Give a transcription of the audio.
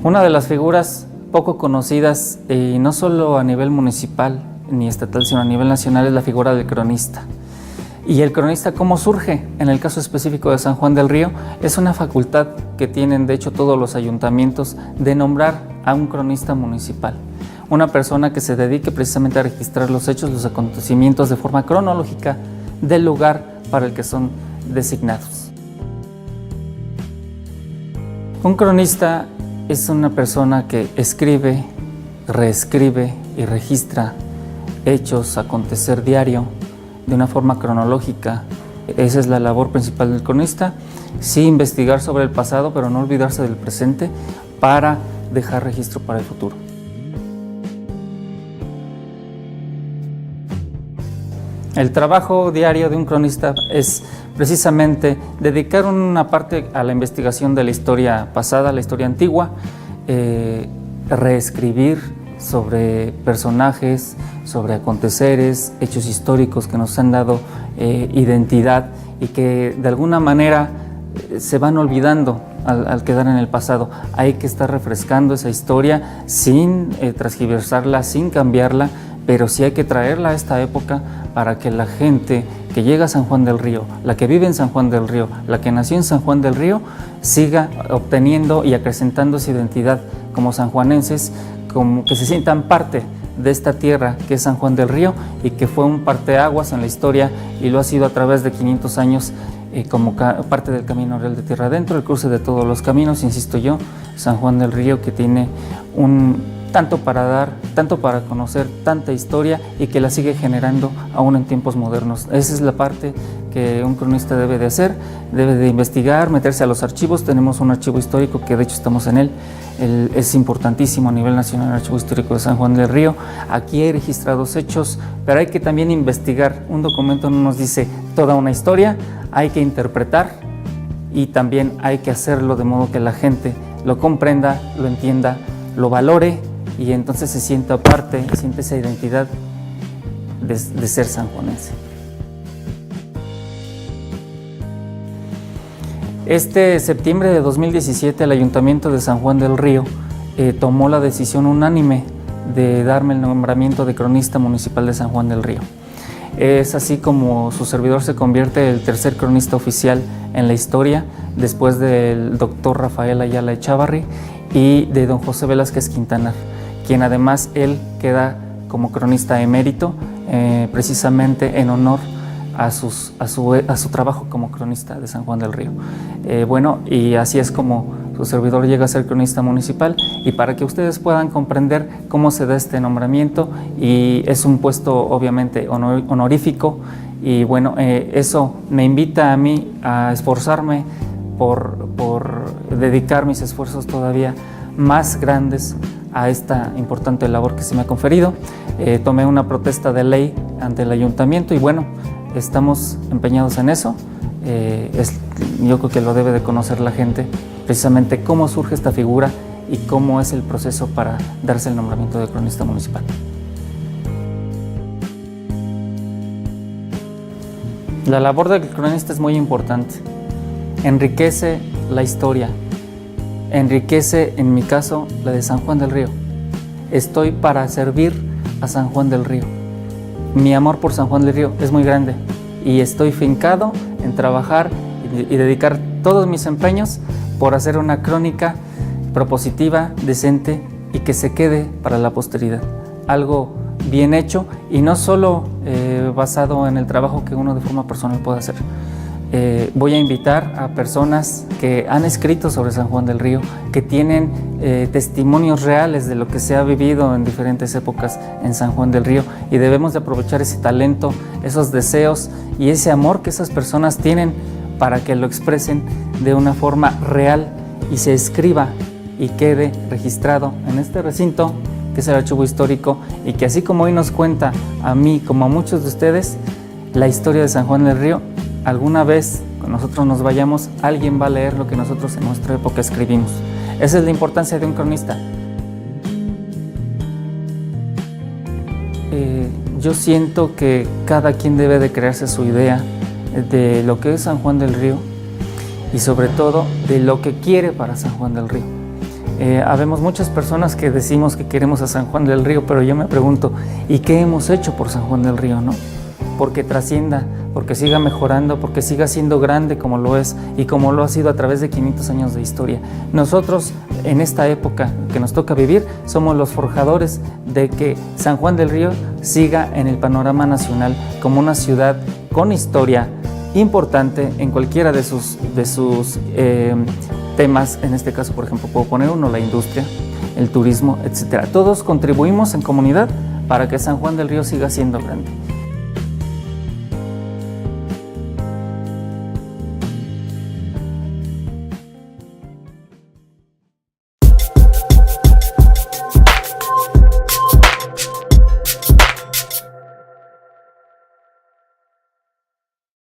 Una de las figuras poco conocidas, y no solo a nivel municipal ni estatal, sino a nivel nacional, es la figura del cronista. Y el cronista, ¿cómo surge? En el caso específico de San Juan del Río, es una facultad que tienen de hecho todos los ayuntamientos de nombrar a un cronista municipal. Una persona que se dedique precisamente a registrar los hechos, los acontecimientos de forma cronológica del lugar para el que son designados. Un cronista es una persona que escribe, reescribe y registra hechos, acontecer diario de una forma cronológica. Esa es la labor principal del cronista, sí investigar sobre el pasado, pero no olvidarse del presente para dejar registro para el futuro. El trabajo diario de un cronista es precisamente dedicar una parte a la investigación de la historia pasada, la historia antigua, reescribir sobre personajes, sobre aconteceres, hechos históricos que nos han dado identidad y que de alguna manera se van olvidando al quedar en el pasado. Hay que estar refrescando esa historia sin transgiversarla, sin cambiarla, pero sí hay que traerla a esta época para que la gente que llega a San Juan del Río, la que vive en San Juan del Río, la que nació en San Juan del Río, siga obteniendo y acrecentando su identidad como sanjuanenses, como que se sientan parte de esta tierra que es San Juan del Río y que fue un parteaguas en la historia y lo ha sido a través de 500 años como parte del Camino Real de Tierra Adentro, el cruce de todos los caminos, insisto yo, San Juan del Río, que tiene tanto para dar, tanto para conocer, tanta historia y que la sigue generando aún en tiempos modernos. Esa es la parte que un cronista debe de hacer, debe de investigar, meterse a los archivos. Tenemos un archivo histórico que de hecho estamos en él, es importantísimo a nivel nacional, el Archivo Histórico de San Juan del Río. Aquí hay registrados hechos, pero hay que también investigar. Un documento no nos dice toda una historia, hay que interpretar y también hay que hacerlo de modo que la gente lo comprenda, lo entienda, lo valore y entonces se sienta parte, siente esa identidad de ser sanjuanense. Este septiembre de 2017 el Ayuntamiento de San Juan del Río tomó la decisión unánime de darme el nombramiento de cronista municipal de San Juan del Río. Es así como su servidor se convierte el tercer cronista oficial en la historia, después del doctor Rafael Ayala Echavarri y de don José Velázquez Quintanar, quien además él queda como cronista emérito, precisamente en honor a su trabajo como cronista de San Juan del Río. Bueno, y así es como su servidor llega a ser cronista municipal, y para que ustedes puedan comprender cómo se da este nombramiento, y es un puesto obviamente honorífico, y bueno, eso me invita a mí a esforzarme por dedicar mis esfuerzos todavía más grandes a esta importante labor que se me ha conferido. Tomé una protesta de ley ante el ayuntamiento y bueno, estamos empeñados en eso. Yo creo que lo debe de conocer la gente, precisamente cómo surge esta figura y cómo es el proceso para darse el nombramiento de cronista municipal. La labor del cronista es muy importante. Enriquece la historia, enriquece, en mi caso, la de San Juan del Río. Estoy para servir a San Juan del Río. Mi amor por San Juan del Río es muy grande y estoy fincado en trabajar y dedicar todos mis empeños por hacer una crónica propositiva, decente y que se quede para la posteridad. Algo bien hecho y no solo basado en el trabajo que uno de forma personal puede hacer. Voy a invitar a personas que han escrito sobre San Juan del Río, que tienen testimonios reales de lo que se ha vivido en diferentes épocas en San Juan del Río, y debemos de aprovechar ese talento, esos deseos y ese amor que esas personas tienen para que lo expresen de una forma real y se escriba y quede registrado en este recinto que es el Archivo Histórico, y que así como hoy nos cuenta a mí como a muchos de ustedes la historia de San Juan del Río, alguna vez cuando nosotros nos vayamos alguien va a leer lo que nosotros en nuestra época escribimos. Esa es la importancia de un cronista. Yo siento que cada quien debe de crearse su idea de lo que es San Juan del Río y sobre todo de lo que quiere para San Juan del Río. Habemos muchas personas que decimos que queremos a San Juan del Río, pero yo me pregunto, ¿y qué hemos hecho por San Juan del Río, no? Porque trascienda, porque siga mejorando, porque siga siendo grande como lo es y como lo ha sido a través de 500 años de historia. Nosotros, en esta época que nos toca vivir, somos los forjadores de que San Juan del Río siga en el panorama nacional como una ciudad con historia importante en cualquiera de sus temas. En este caso, por ejemplo, puedo poner uno, la industria, el turismo, etcétera. Todos contribuimos en comunidad para que San Juan del Río siga siendo grande.